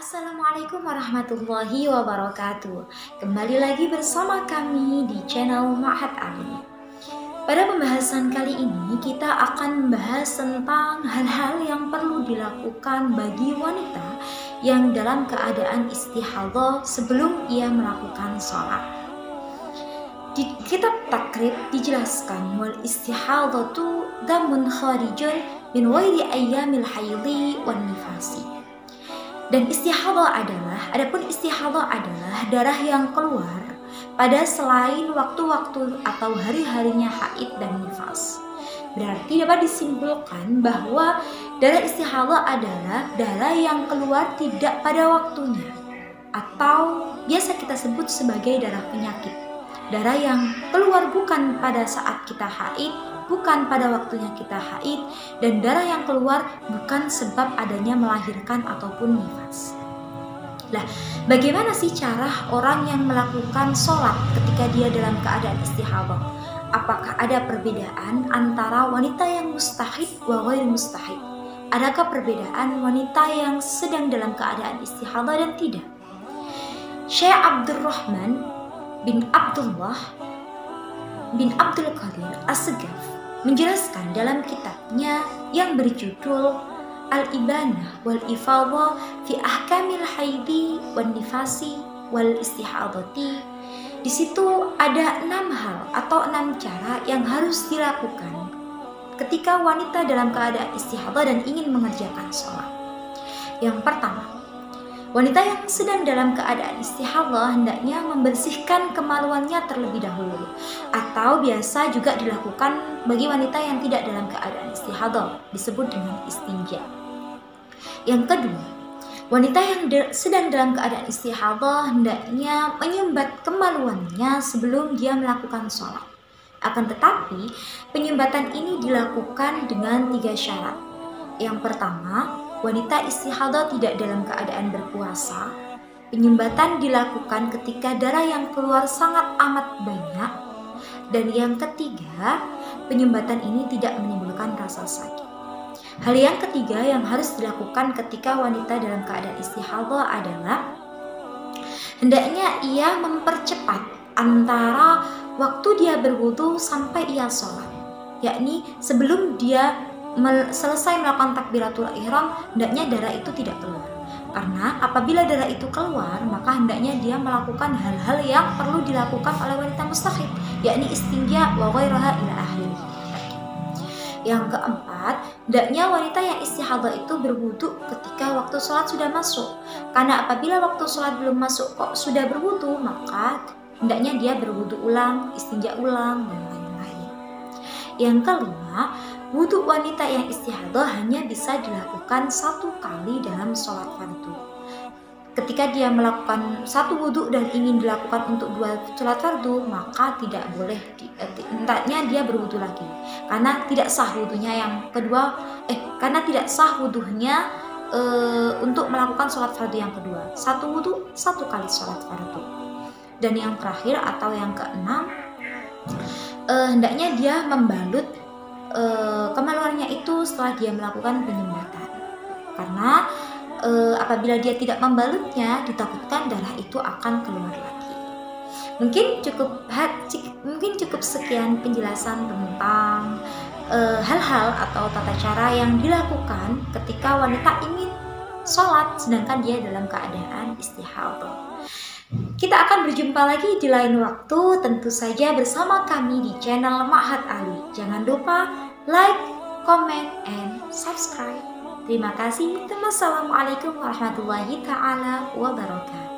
Assalamualaikum warahmatullahi wabarakatuh. Kembali lagi bersama kami di channel Ma'had Ali. Pada pembahasan kali ini kita akan membahas tentang hal-hal yang perlu dilakukan bagi wanita yang dalam keadaan istihadhah sebelum ia melakukan sholat. Di kitab takrib dijelaskan wal istihadhatu damun kharijun min ghairi ayyamil haidhi wan nifasi. Dan adapun istihadhah adalah darah yang keluar pada selain waktu-waktu atau hari-harinya haid dan nifas. Berarti dapat disimpulkan bahwa darah istihadhah adalah darah yang keluar tidak pada waktunya, atau biasa kita sebut sebagai darah penyakit. Darah yang keluar bukan pada saat kita haid, bukan pada waktunya kita haid, dan darah yang keluar bukan sebab adanya melahirkan ataupun nifas. Nah, bagaimana sih cara orang yang melakukan sholat ketika dia dalam keadaan istihadhah? Apakah ada perbedaan antara wanita yang mustahid wa ghair mustahid? Adakah perbedaan wanita yang sedang dalam keadaan istihadhah dan tidak? Syekh Abdurrahman bin Abdullah bin Abdul Qadir As-Segaf menjelaskan dalam kitabnya yang berjudul Al-Ibanah wal Ifadhah fi Ahkamil Haidi wan Nifasi wal Istihadhati. Di situ ada 6 hal atau 6 cara yang harus dilakukan ketika wanita dalam keadaan istihadhah dan ingin mengerjakan sholat. Yang pertama, wanita yang sedang dalam keadaan istihadhah hendaknya membersihkan kemaluannya terlebih dahulu, atau biasa juga dilakukan bagi wanita yang tidak dalam keadaan istihadhah, disebut dengan istinja. Yang kedua, wanita yang sedang dalam keadaan istihadhah hendaknya menyumbat kemaluannya sebelum dia melakukan sholat. Akan tetapi, penyumbatan ini dilakukan dengan 3 syarat. Yang pertama, wanita istihadhah tidak dalam keadaan berpuasa. Penyumbatan dilakukan ketika darah yang keluar sangat amat banyak. Dan yang ketiga, penyumbatan ini tidak menimbulkan rasa sakit. Hal yang ketiga yang harus dilakukan ketika wanita dalam keadaan istihadhah adalah hendaknya ia mempercepat antara waktu dia berwudu sampai ia sholat. Yakni sebelum dia selesai melakukan takbiratul ihram, hendaknya darah itu tidak keluar. Karena apabila darah itu keluar, maka hendaknya dia melakukan hal-hal yang perlu dilakukan oleh wanita mustahid, yakni istinja wa ghairaha ila akhirih. Yang keempat, hendaknya wanita yang istihadhah itu berwudu ketika waktu sholat sudah masuk. Karena apabila waktu sholat belum masuk kok sudah berwudu, maka hendaknya dia berwudu ulang, istinja ulang, dan lain-lain. Yang kelima, wudu wanita yang istihadhah hanya bisa dilakukan 1 kali dalam sholat fardu. Ketika dia melakukan 1 wudu dan ingin dilakukan untuk 2 sholat fardu, maka tidak boleh hendaknya dia berwudu lagi, karena tidak sah wudunya yang kedua. Karena tidak sah wudunya untuk melakukan sholat fardu yang kedua. 1 wudu 1 kali sholat fardu. Dan yang terakhir atau yang keenam, hendaknya dia membalut kemaluannya itu setelah dia melakukan penyumbatan, karena apabila dia tidak membalutnya ditakutkan darah itu akan keluar lagi. Mungkin cukup sekian penjelasan tentang hal-hal atau tata cara yang dilakukan ketika wanita ingin sholat sedangkan dia dalam keadaan istihadhah. Kita akan berjumpa lagi di lain waktu, tentu saja bersama kami di channel Ma'had Ali. Jangan lupa like, comment, and subscribe. Terima kasih. Wassalamualaikum warahmatullahi taala wabarakatuh.